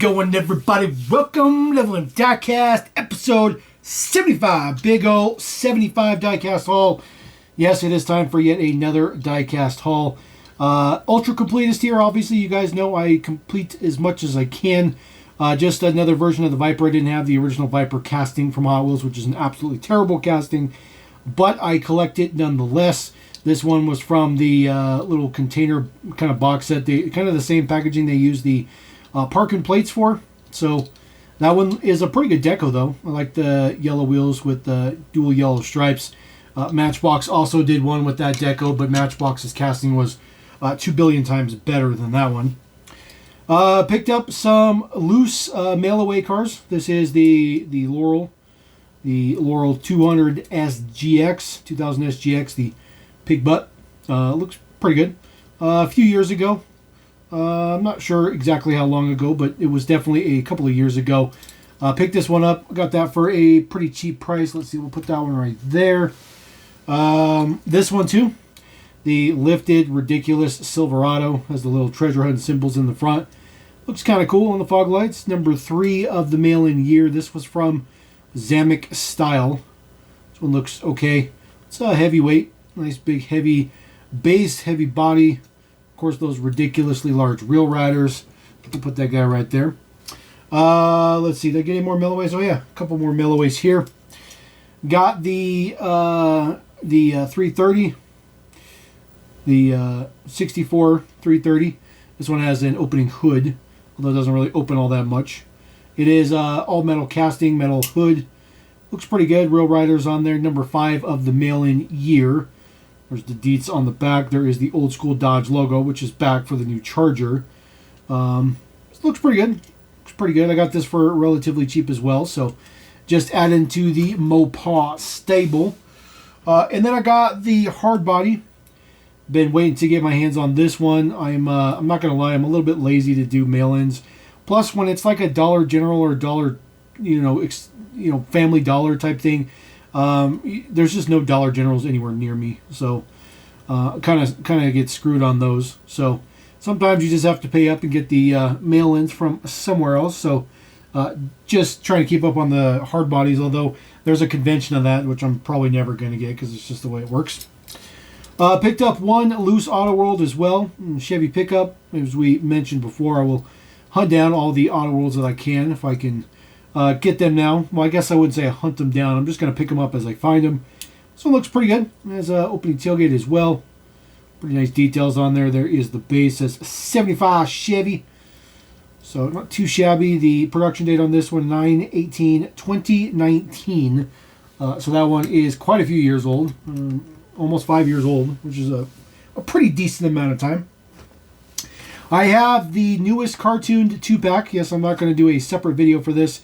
going, everybody? Welcome, LevelMDiecast, episode 75. Big O 75 diecast haul. Yes, it is time for yet another diecast haul. Ultra completist here. Obviously, you guys know I complete as much as I can. Just another version of the Viper. I didn't have the original Viper casting from Hot Wheels, which is an absolutely terrible casting, but I collect it nonetheless. This one was from the little container kind of box set. Kind of the same packaging they use the parking plates for. So that one is a pretty good deco, though. I like the yellow wheels with the dual yellow stripes. Matchbox also did one with that deco, but Matchbox's casting was 2 billion times better than that one. Picked up some loose mail-away cars. This is the Laurel 200 SGX, 2000 SGX, the pig butt. Looks pretty good. A few years ago. I'm not sure exactly how long ago, but it was definitely a couple of years ago. Picked this one up. Got that for a pretty cheap price. Let's see. We'll put that one right there. This one too. The lifted ridiculous Silverado has the little treasure hunt symbols in the front. Looks kind of cool on the fog lights. Number 3 of the mail-in year. This was from Zamek Style. This one looks okay. It's a heavyweight. Nice big heavy base, heavy body. Of course, those ridiculously large Real Riders. We'll put that guy right there. Let's see. Did I get any more Melloways? Oh, yeah. A couple more Melloways here. Got the 330. The 64 330. This one has an opening hood, although it doesn't really open all that much. It is all metal casting, metal hood. Looks pretty good. Real Riders on there. Number 5 of the mail-in year. There's the deets on the back. There is the old school Dodge logo, which is back for the new Charger. Looks pretty good. Looks pretty good. I got this for relatively cheap as well, so just add into the Mopar stable. And then I got the hard body. Been waiting to get my hands on this one. I'm not gonna lie, I'm a little bit lazy to do mail-ins. Plus, when it's like a Dollar General or Dollar, Family Dollar type thing, there's just no Dollar Generals anywhere near me, so kind of get screwed on those. So sometimes you just have to pay up and get the mail-ins from somewhere else. So just trying to keep up on the hard bodies, although there's a convention of that, which I'm probably never going to get because it's just the way it works. Picked up one loose Auto World as well, Chevy pickup. As we mentioned before, I will hunt down all the Auto Worlds that I can if I can get them now. Well, I guess I wouldn't say I hunt them down. I'm just going to pick them up as I find them. This one looks pretty good. It has an opening tailgate as well. Pretty nice details on there. There is the base. Says 75 Chevy. So not too shabby. The production date on this one, 9/18/2019. So that one is quite a few years old. Almost 5 years old, which is a pretty decent amount of time. I have the newest cartooned 2-pack. Yes, I'm not going to do a separate video for this.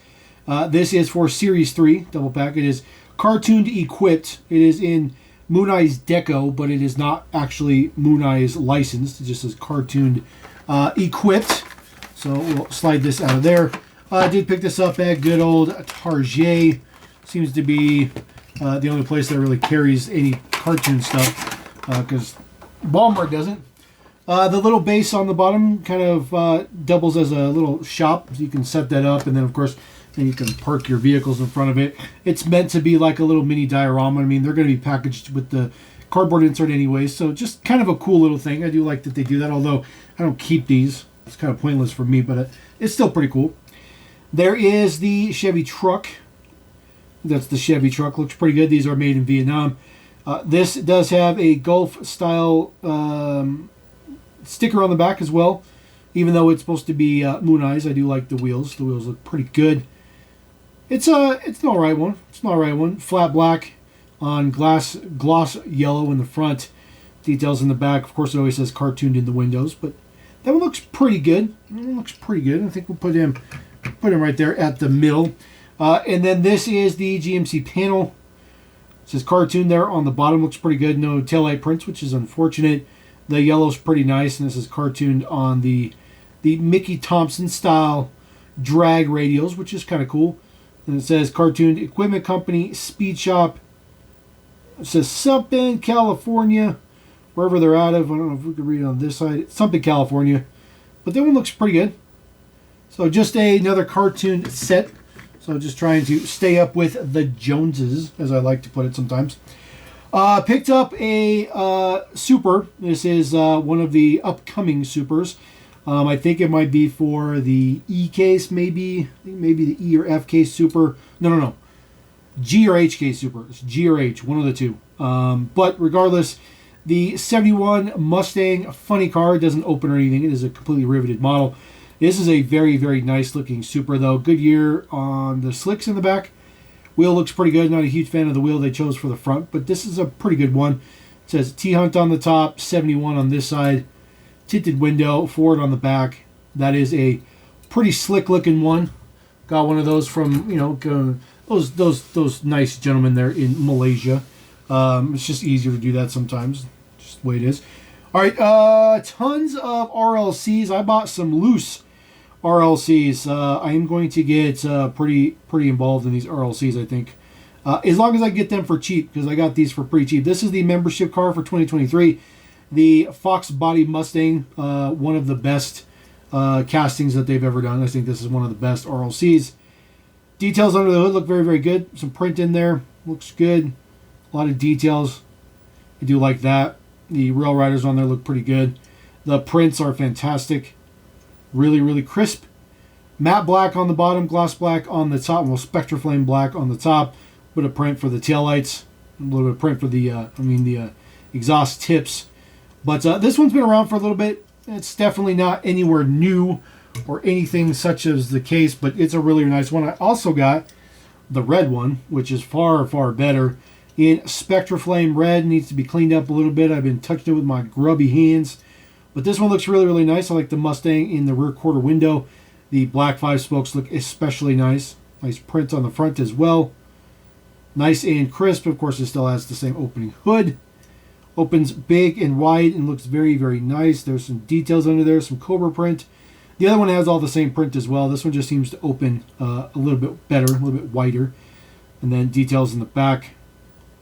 This is for Series 3 double pack. It is cartooned equipped. It is in Moon Eye's deco, but it is not actually Moon Eye's licensed. It just says cartooned equipped. So we'll slide this out of there. I did pick this up at good old Target. Seems to be the only place that really carries any cartoon stuff, because Walmart doesn't. The little base on the bottom kind of doubles as a little shop, so you can set that up, and then of course then you can park your vehicles in front of it. It's meant to be like a little mini diorama. I mean, they're going to be packaged with the cardboard insert anyway, so just kind of a cool little thing. I do like that they do that, although I don't keep these. It's kind of pointless for me, but it's still pretty cool. There is the Chevy truck. That's the Chevy truck. Looks pretty good. These are made in Vietnam. This does have a Gulf style sticker on the back as well. Even though it's supposed to be Moon Eyes, I do like the wheels. The wheels look pretty good. It's an alright one. It's an alright one. Flat black on gloss yellow in the front. Details in the back. Of course, it always says cartooned in the windows, but that one looks pretty good. I think we'll put him right there at the middle. And then this is the GMC panel. It says cartoon there on the bottom. Looks pretty good. No taillight prints, which is unfortunate. The yellow's pretty nice, and this is cartooned on the Mickey Thompson style drag radials, which is kind of cool. And it says cartooned equipment company, speed shop. It says something California, wherever they're out of. I don't know if we can read it on this side. Something California. But that one looks pretty good. So just another cartoon set. So just trying to stay up with the Joneses, as I like to put it sometimes. Picked up a Super. This is one of the upcoming Supers. I think it might be for the E case, maybe. Maybe the E or F case Super. No. G or H case Super. It's G or H, one of the two. But regardless, the 71 Mustang funny car doesn't open or anything. It is a completely riveted model. This is a very, very nice looking Super, though. Goodyear on the slicks in the back. Wheel looks pretty good. Not a huge fan of the wheel they chose for the front, but this is a pretty good one. It says T-Hunt on the top, 71 on this side. Tinted window, Ford on the back. That is a pretty slick looking one. Got one of those from, those nice gentlemen there in Malaysia. It's just easier to do that sometimes. Just the way it is. All right, tons of RLCs. I bought some loose RLCs. I am going to get pretty involved in these RLCs, I think. As long as I get them for cheap, because I got these for pretty cheap. This is the membership car for 2023. The Fox Body Mustang, one of the best castings that they've ever done. I think this is one of the best RLCs. Details under the hood look very, very good. Some print in there. Looks good. A lot of details. I do like that. The rail riders on there look pretty good. The prints are fantastic. Really, really crisp. Matte black on the bottom, gloss black on the top. Well, Spectraflame black on the top. Bit of print for the taillights. A little bit of print for the exhaust tips. But this one's been around for a little bit. It's definitely not anywhere new or anything such as the case, but it's a really nice one. I also got the red one, which is far, far better. In Spectraflame red, needs to be cleaned up a little bit. I've been touching it with my grubby hands. But this one looks really, really nice. I like the Mustang in the rear quarter window. The black 5 spokes look especially nice. Nice print on the front as well. Nice and crisp. Of course, it still has the same opening hood. Opens big and wide and looks very, very nice. There's some details under there, some Cobra print. The other one has all the same print as well. This one just seems to open a little bit better, a little bit wider. And then details in the back.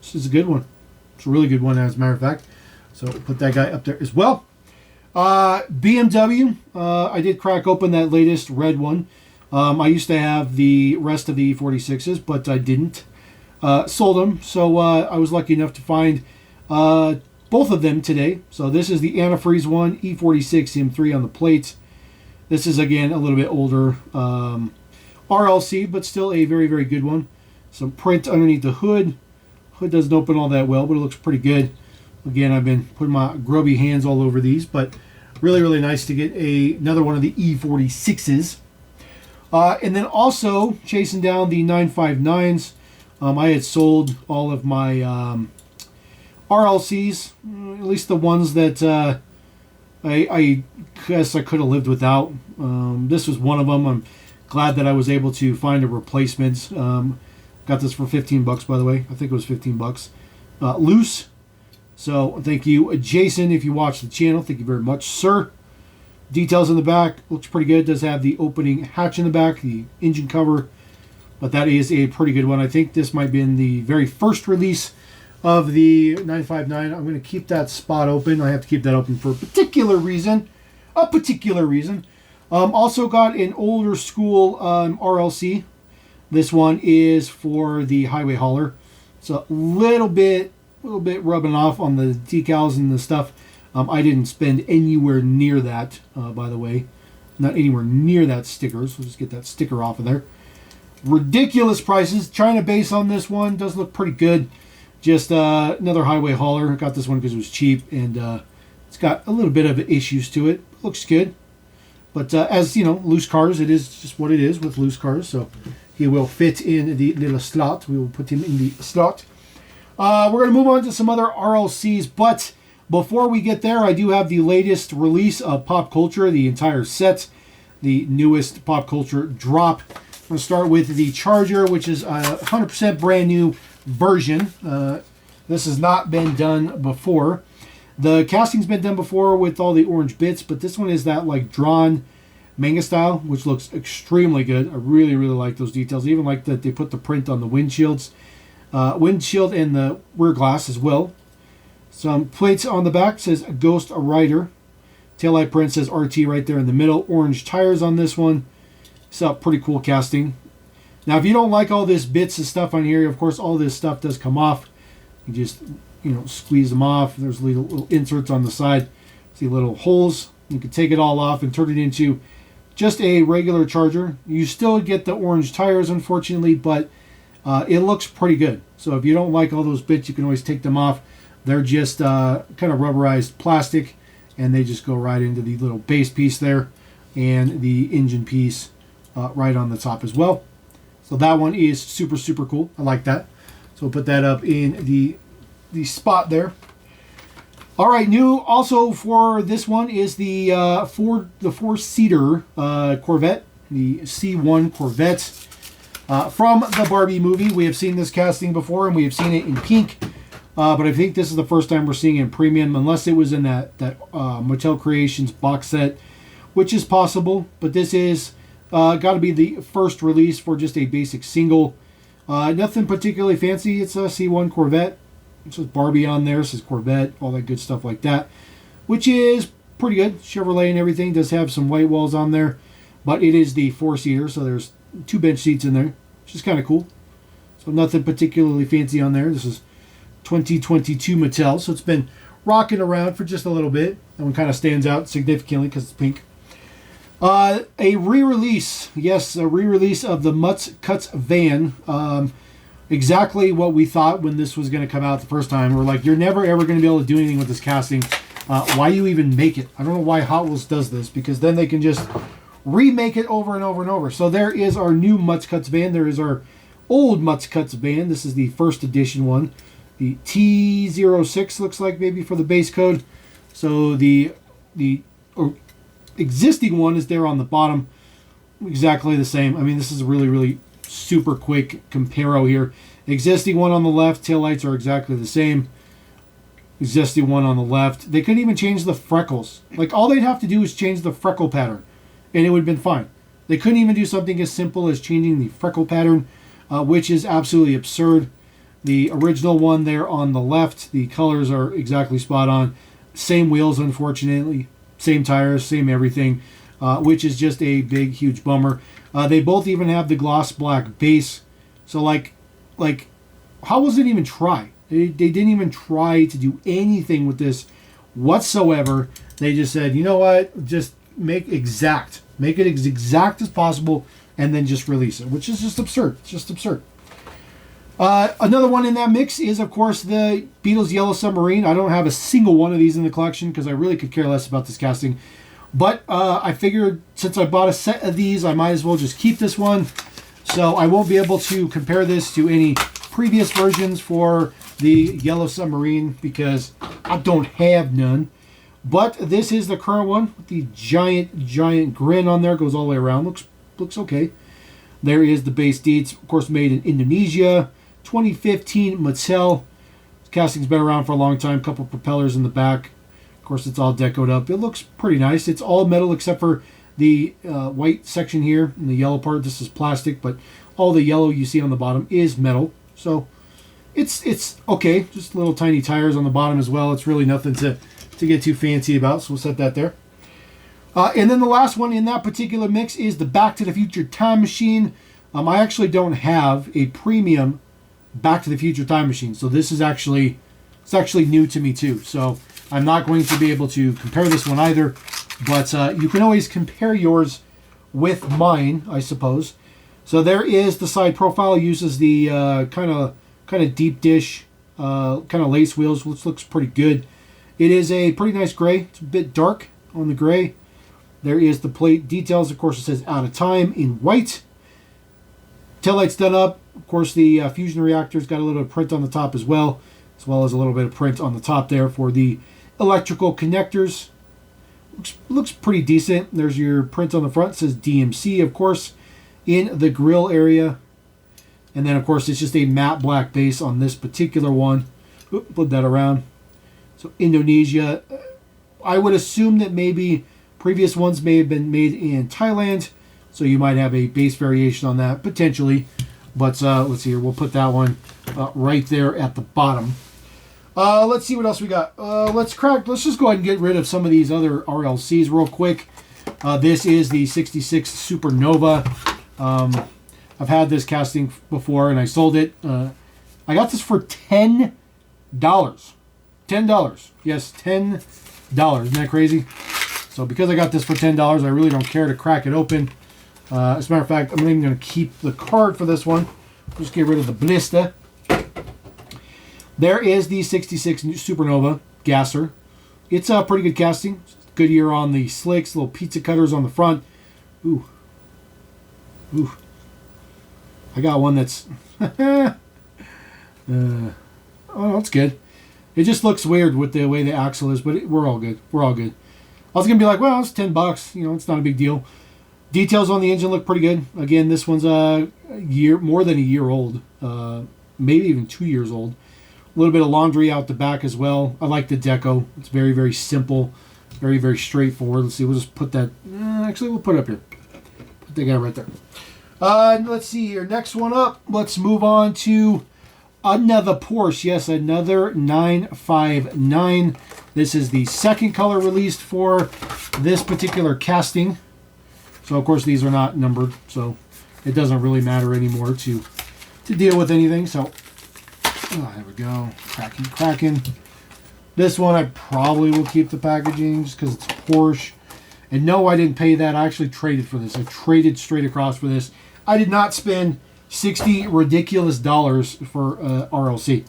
This is a good one. It's a really good one, as a matter of fact. So put that guy up there as well. BMW. I did crack open that latest red one. I used to have the rest of the E46s, but I didn't. Sold them. So I was lucky enough to find both of them today. So this is the antifreeze one, E46 M3 on the plates. This is, again, a little bit older RLC, but still a very, very good one. Some print underneath the hood. Hood doesn't open all that well, but it looks pretty good. Again, I've been putting my grubby hands all over these, but really, really nice to get another one of the E46s. And then also chasing down the 959s. I had sold all of my RLCs, at least the ones that I guess I could have lived without. This was one of them. I'm glad that I was able to find a replacement. Got this for $15, by the way. I think it was $15. Loose. So thank you, Jason, if you watch the channel. Thank you very much, sir. Details in the back. Looks pretty good. Does have the opening hatch in the back, the engine cover. But that is a pretty good one. I think this might be in the very first release of the 959. I'm going to keep that spot open. I have to keep that open for a particular reason. Also got an older school RLC. This one is for the highway hauler. It's a little bit rubbing off on the decals and the stuff. I didn't spend anywhere near that, by the way. Not anywhere near that sticker, so just get that sticker off of there. Ridiculous prices. China base on this one. Does look pretty good. Just another highway hauler. I got this one because it was cheap, and it's got a little bit of issues to it. Looks good. But as you know, loose cars, it is just what it is with loose cars. So he will fit in the little slot. We will put him in the slot. We're going to move on to some other RLCs, but before we get there, I do have the latest release of Pop Culture, the entire set, the newest Pop Culture drop. I'm going to start with the Charger, which is a 100% brand new version. This has not been done before. The casting's been done before with all the orange bits, but this one is that like drawn manga style, which looks extremely good. I really, really like those details. I even like that they put the print on the windshields. Windshield and the rear glass as well. Some plates on the back says Ghost Rider. Taillight print says RT right there in the middle. Orange tires on this one. So pretty cool casting. Now, if you don't like all this bits and stuff on here, of course, all this stuff does come off. You just, squeeze them off. There's little inserts on the side. See little holes. You can take it all off and turn it into just a regular Charger. You still get the orange tires, unfortunately, but it looks pretty good. So if you don't like all those bits, you can always take them off. They're just kind of rubberized plastic, and they just go right into the little base piece there and the engine piece right on the top as well. So that one is super, super cool. I like that. So we'll put that up in the spot there. All right, new also for this one is the four-seater Corvette, the C1 Corvette from the Barbie movie. We have seen this casting before, and we have seen it in pink, but I think this is the first time we're seeing it in premium, unless it was in that Mattel Creations box set, which is possible. But this is got to be the first release for just a basic single. Nothing particularly fancy. It's a C1 Corvette. It says Barbie on there. It says Corvette. All that good stuff like that, which is pretty good. Chevrolet and everything does have some white walls on there, but it is the four-seater, so there's 2 bench seats in there, which is kind of cool. So nothing particularly fancy on there. This is 2022 Mattel, so it's been rocking around for just a little bit. That one kind of stands out significantly because it's pink. A re-release. Yes, a re-release of the Mutt Cutts van. Exactly what we thought when this was going to come out the first time. We're like, you're never ever going to be able to do anything with this casting. Why you even make it? I don't know why Hot Wheels does this, because then they can just remake it over and over and over. So there is our new Mutt Cutts van. There is our old Mutt Cutts van. This is the first edition one. The T06 looks like maybe for the base code. So the existing one is there on the bottom. Exactly the same. I mean, this is really, really super quick comparo here. Existing one on the left, taillights are exactly the same. Existing one on the left. They couldn't even change the freckles. Like, all they'd have to do is change the freckle pattern, and it would have been fine. They couldn't even do something as simple as changing the freckle pattern, which is absolutely absurd. The original one there on the left, the colors are exactly spot on. Same wheels, unfortunately. Same tires, same everything, which is just a big, huge bummer. They both even have the gloss black base. So, like, how was it even try? They didn't even try to do anything with this whatsoever. They just said, you know what? Just make it as exact as possible, and then just release it, which is just absurd. It's just absurd. Another one in that mix is, of course, the Beatles Yellow Submarine. I don't have a single one of these in the collection because I really could care less about this casting. But I figured since I bought a set of these, I might as well just keep this one. So I won't be able to compare this to any previous versions for the Yellow Submarine because I don't have none. But this is the current one with the giant grin on there. Goes all the way around. Looks okay. There is the base deets. Of course, made in Indonesia. 2015 Mattel. This casting's been around for a long time. Couple propellers in the back. Of course, it's all decoed up. It looks pretty nice. It's all metal except for the white section here and the yellow part. This is plastic, but all the yellow you see on the bottom is metal. So it's okay. Just little tiny tires on the bottom as well. It's really nothing to get too fancy about. So we'll set that there. And then the last one in that particular mix is the Back to the Future Time Machine. I actually don't have a premium Back to the Future Time Machine, so this is actually new to me too. So I'm not going to be able to compare this one either, but you can always compare yours with mine, I suppose. So there is the side profile. Uses the kind of deep dish kind of lace wheels, which looks pretty good. It is a pretty nice gray. It's a bit dark on the gray. There is the plate details. Of course, it says out of time in white. Taillights done up. Of course, the fusion reactor's got a little bit of print on the top as well as a little bit of print on the top there for the electrical connectors. Looks pretty decent. There's your print on the front. It says DMC, of course, in the grill area. And then, of course, it's just a matte black base on this particular one. Put that around. So, Indonesia. I would assume that maybe previous ones may have been made in Thailand, so you might have a base variation on that, potentially. But let's see here. We'll put that one right there at the bottom. Let's see what else we got. Let's just go ahead and get rid of some of these other RLCs real quick. This is the 66 Supernova. I've had this casting before and I sold it. I got this for $10. $10. Yes, $10. Isn't that crazy? So because I got this for $10, I really don't care to crack it open. As a matter of fact, I'm even going to keep the card for this one. Just get rid of the blister. There is the 66 Supernova gasser. It's a pretty good casting. Good year on the slicks, little pizza cutters on the front. Ooh. Ooh. I got one that's... oh, that's good. It just looks weird with the way the axle is, but we're all good. We're all good. I was going to be like, well, it's $10. You know, it's not a big deal. Details on the engine look pretty good. Again, this one's more than a year old. Maybe even 2 years old. A little bit of laundry out the back as well. I like the deco. It's very, very simple. Very, very straightforward. Let's see. We'll just put that... actually, we'll put it up here. Put the guy right there. Let's see here. Next one up. Let's move on to another Porsche. Yes, another 959. This is the second color released for this particular casting. So, of course, these are not numbered. So, it doesn't really matter anymore to deal with anything. So, there we go. Cracking. This one, I probably will keep the packaging just because it's Porsche. And no, I didn't pay that. I actually traded for this. I traded straight across for this. I did not spend $60 ridiculous for RLC.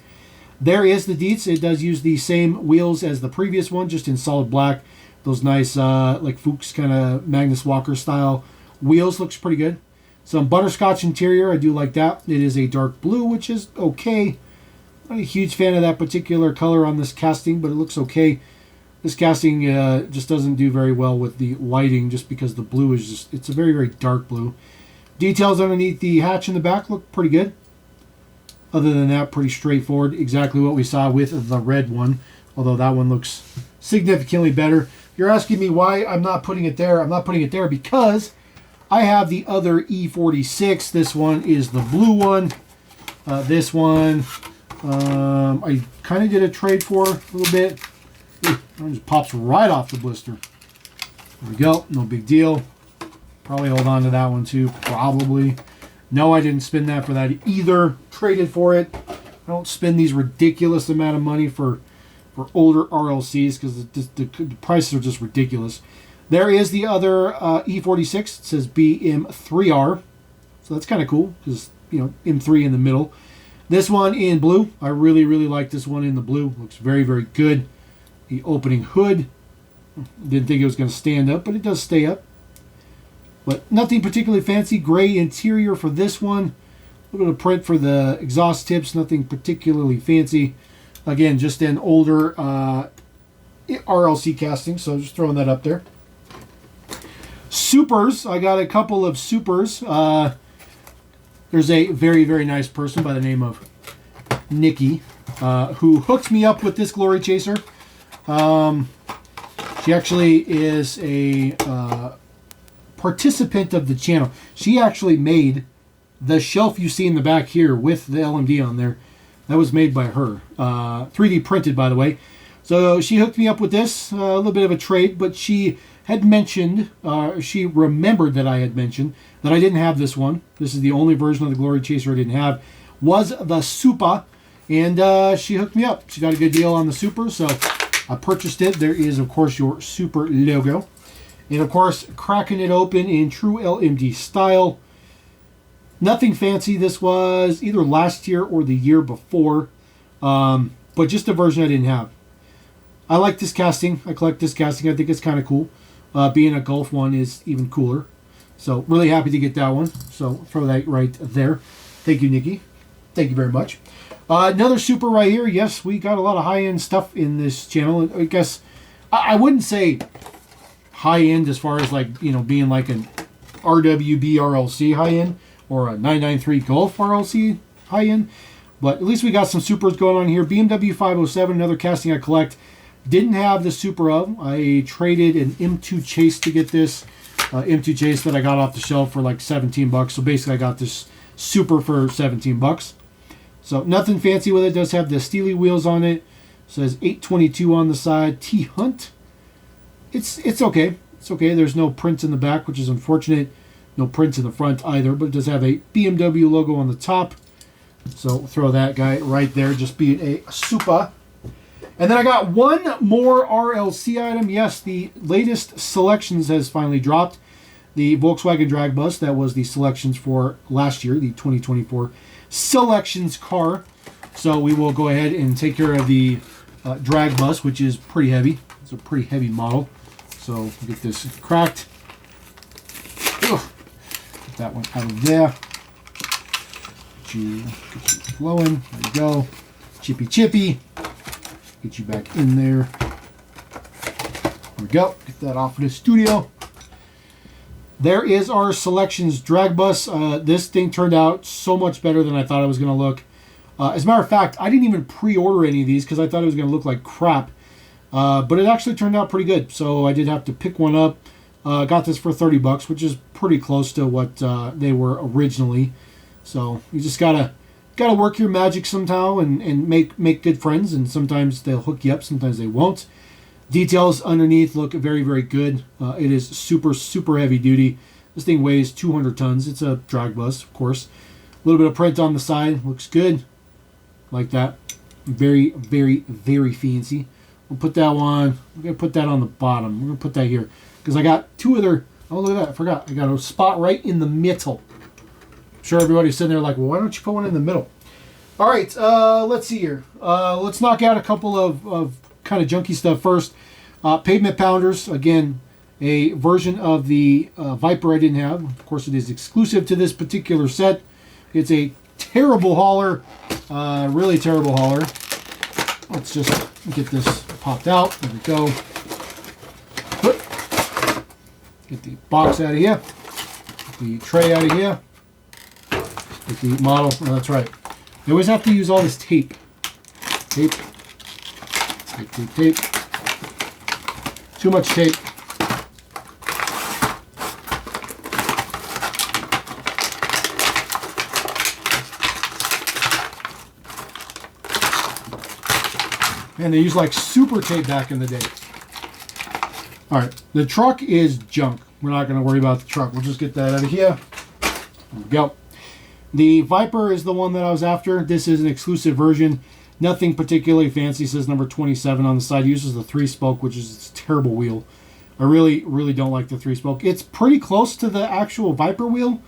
There is the deets. It does use the same wheels as the previous one, just in solid black. Those nice, like Fuchs kind of Magnus Walker style wheels. Looks pretty good. Some butterscotch interior. I do like that. It is a dark blue, which is okay. Not a huge fan of that particular color on this casting, but it looks okay. This casting just doesn't do very well with the lighting just because the blue is just, it's a very, very dark blue. Details underneath the hatch in the back look pretty good. Other than that, pretty straightforward. Exactly what we saw with the red one, although that one looks significantly better. You're asking me why I'm not putting it there. I'm not putting it there because I have the other E46. This one is the blue one. This one... I kind of did a trade for a little bit. It just pops right off the blister. There we go. No big deal. Probably hold on to that one too. Probably. No, I didn't spend that for that either. Traded for it. I don't spend these ridiculous amount of money for older RLCs because the prices are just ridiculous. There is the other E46. It says BM3R. So that's kind of cool because, you know, M3 in the middle. This one in blue. I really, really like this one in the blue. Looks very, very good. The opening hood. Didn't think it was going to stand up, but it does stay up. But nothing particularly fancy. Gray interior for this one. A little bit of print for the exhaust tips. Nothing particularly fancy. Again, just an older RLC casting, so just throwing that up there. Supers. I got a couple of Supers. There's a very, very nice person by the name of Nikki who hooked me up with this Glory Chaser. She actually is a participant of the channel. She actually made the shelf you see in the back here with the LMD on there. That was made by her. 3D printed, by the way. So she hooked me up with this. A little bit of a trade, but she had mentioned, she remembered that I had mentioned that I didn't have this one. This is the only version of the Glory Chaser I didn't have. Was the Supa, and she hooked me up. She got a good deal on the Super, so I purchased it. There is, of course, your Super logo. And, of course, cracking it open in true LMD style. Nothing fancy. This was either last year or the year before, but just a version I didn't have. I like this casting. I collect this casting. I think it's kind of cool. Being a Gulf one is even cooler. So, really happy to get that one. So, throw that right there. Thank you, Nikki. Thank you very much. Another Super right here. Yes, we got a lot of high-end stuff in this channel. I guess I wouldn't say high-end as far as, like, you know, being like an RWB RLC high-end or a 993 Gulf RLC high-end. But at least we got some Supers going on here. BMW 507, another casting I collect. Didn't have the Super of. I traded an M2 Chase to get this. M2 Chase that I got off the shelf for like 17 bucks. So basically I got this Super for 17 bucks. So nothing fancy with it. It does have the Steely wheels on it. It says 822 on the side. T-Hunt. It's okay. It's okay. There's no prints in the back, which is unfortunate. No prints in the front either, but it does have a BMW logo on the top. So throw that guy right there, just being a super. And then I got one more RLC item. Yes, the latest selections has finally dropped. The Volkswagen Drag Bus, that was the selections for last year, the 2024 selections car. So we will go ahead and take care of the Drag Bus, which is pretty heavy. It's a pretty heavy model. So get this cracked. Ugh. Get that one out of there. Get you flowing. There you go. Chippy chippy. Get you back in there. There we go. Get that off of the studio. There is our selections drag bus. This thing turned out so much better than I thought it was going to look. As a matter of fact, I didn't even pre-order any of these because I thought it was going to look like crap. But it actually turned out pretty good. So I did have to pick one up. Got this for $30, which is pretty close to what they were originally. So you just gotta work your magic somehow and make good friends. And sometimes they'll hook you up, sometimes they won't. Details underneath look very, very good. It is super, super heavy duty. This thing weighs 200 tons. It's a drag bus, of course. A little bit of print on the side. Looks good. Like that. Very, very, very fancy. We'll put that one. We're going to put that on the bottom. We're going to put that here. Because I got two other... Oh, look at that. I forgot. I got a spot right in the middle. I'm sure everybody's sitting there like, well, why don't you put one in the middle? All right. Let's see here. Let's knock out a couple of kind of junky stuff first. Pavement Pounders, again, a version of the Viper I didn't have. Of course, it is exclusive to this particular set. It's a terrible hauler, really terrible hauler. Let's just get this popped out. There we go. Get the box out of here. Get the tray out of here. Get the model. Oh, that's right. They always have to use all this tape. Tape. Tape, tape, tape. Too much tape. And they used like super tape back in the day. All right, the truck is junk. We're not going to worry about the truck. We'll just get that out of here. There we go. The Viper is the one that I was after. This is an exclusive version. Nothing particularly fancy. It says number 27 on the side. It uses the 3-spoke, which is a terrible wheel. I really, really don't like the 3-spoke. It's pretty close to the actual Viper wheel,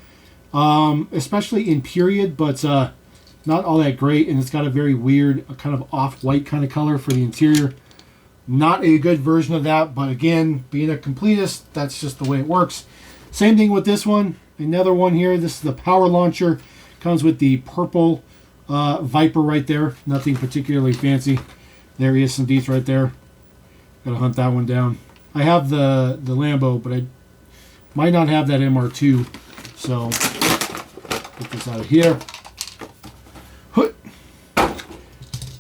especially in period, but not all that great. And it's got a very weird, kind of off-white kind of color for the interior. Not a good version of that, but again, being a completist, that's just the way it works. Same thing with this one. Another one here. This is the power launcher. Comes with the purple Viper right there. Nothing particularly fancy. There is some deets right there. Gotta hunt that one down. I have the Lambo, but I might not have that MR2. So, get this out of here.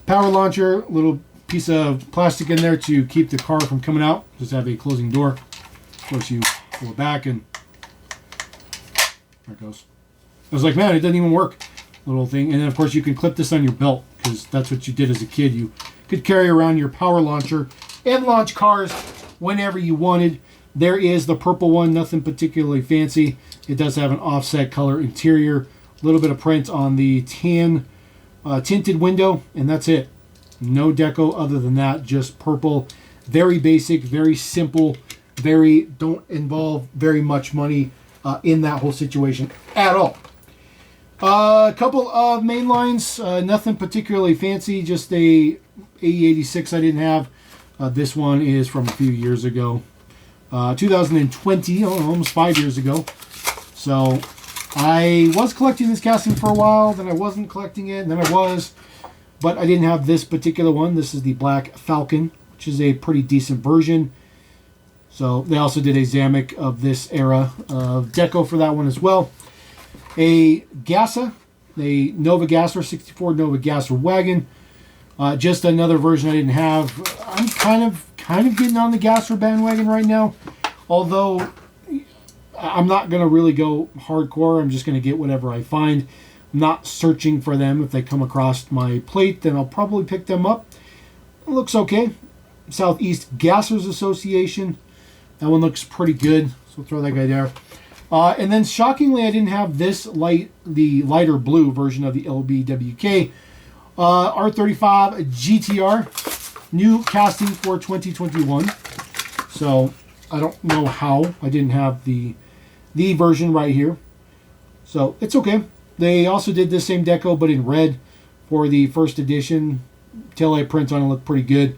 Power launcher, little piece of plastic in there to keep the car from coming out. Just have a closing door. Of course, you pull it back and there it goes. I was like, man, it doesn't even work. Little thing. And then, of course, you can clip this on your belt because that's what you did as a kid. You could carry around your power launcher and launch cars whenever you wanted. There is the purple one. Nothing particularly fancy. It does have an offset color interior. A little bit of print on the tan tinted window. And that's it. No deco other than that. Just purple. Very basic. Very simple. Don't involve very much money in that whole situation at all. A couple of main lines, nothing particularly fancy, just a AE86 I didn't have. This one is from a few years ago, 2020, almost 5 years ago. So I was collecting this casting for a while, then I wasn't collecting it, and then I was, but I didn't have this particular one. This is the Black Falcon, which is a pretty decent version. So they also did a Zamek of this era of deco for that one as well. A Gassa, a Nova Gasser, 64 Nova Gasser wagon. Just another version I didn't have. I'm kind of getting on the Gasser bandwagon right now. Although I'm not going to really go hardcore. I'm just going to get whatever I find. I'm not searching for them. If they come across my plate, then I'll probably pick them up. It looks okay. Southeast Gassers Association. That one looks pretty good, so we'll throw that guy there. And then shockingly, I didn't have the lighter blue version of the LBWK R35 GTR, new casting for 2021. So I don't know how I didn't have the version right here. So it's okay. They also did the same deco, but in red for the first edition. Taillight print on it looked pretty good.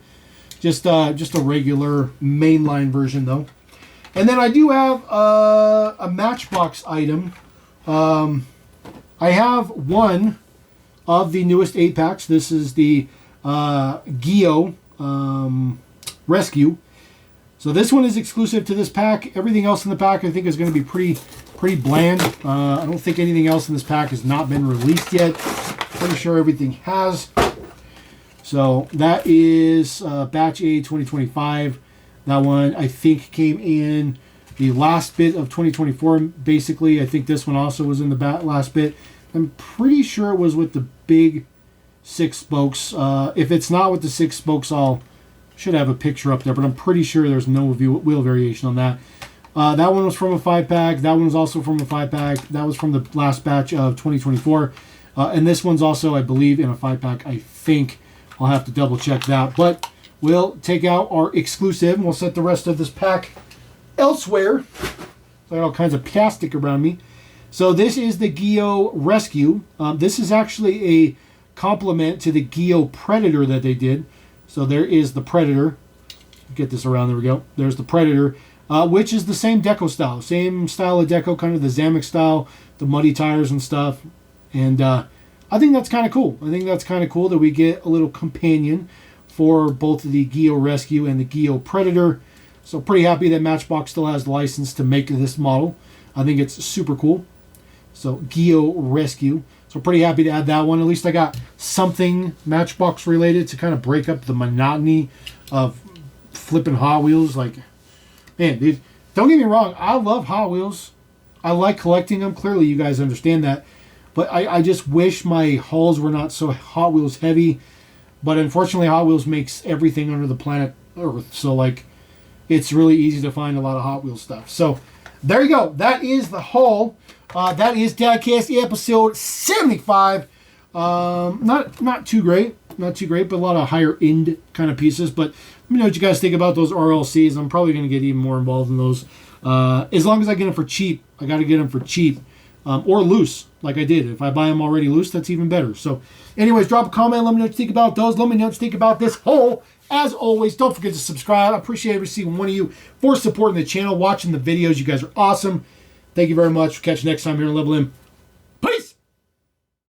Just a regular mainline version though. And then I do have a Matchbox item. I have one of the newest 8-packs. This is the Geo Rescue. So this one is exclusive to this pack. Everything else in the pack I think is going to be pretty bland. I don't think anything else in this pack has not been released yet. Pretty sure everything has. So that is Batch A 2025. That one I think came in the last bit of 2024. Basically, I think this one also was in the last bit. I'm pretty sure it was with the big 6 spokes. If it's not with the 6 spokes, should have a picture up there, but I'm pretty sure there's no wheel variation on that. That one was from a 5-pack. That one was also from a 5-pack. That was from the last batch of 2024. And this one's also, I believe, in a 5-pack. I think I'll have to double check that. But we'll take out our exclusive and we'll set the rest of this pack elsewhere. I got all kinds of plastic around me. So this is the Geo Rescue. This is actually a complement to the Geo Predator that they did. So there is the Predator. Get this around. There we go. There's the Predator, which is the same deco style. Same style of deco, kind of the Zamek style, the muddy tires and stuff. And I think that's kind of cool. I think that's kind of cool that we get a little companion for both the Geo Rescue and the Geo Predator. So pretty happy that Matchbox still has the license to make this model. I think it's super cool. So Geo Rescue. So pretty happy to add that one. At least I got something Matchbox related to kind of break up the monotony of flipping Hot Wheels. Like, man, dude, don't get me wrong. I love Hot Wheels. I like collecting them. Clearly, you guys understand that. But I just wish my hauls were not so Hot Wheels heavy. But unfortunately, Hot Wheels makes everything under the planet Earth. So, like, it's really easy to find a lot of Hot Wheels stuff. So, there you go. That is the haul. That is Diecast episode 75. Not too great. Not too great, but a lot of higher end kind of pieces. But let me know what you guys think about those RLCs. I'm probably going to get even more involved in those. As long as I get them for cheap. I got to get them for cheap. Or loose, like I did. If I buy them already loose, that's even better. So, anyways, drop a comment. Let me know what you think about those. Let me know what you think about this haul. As always, don't forget to subscribe. I appreciate every single one of you for supporting the channel, watching the videos. You guys are awesome. Thank you very much. We'll catch you next time here on Level M. Peace!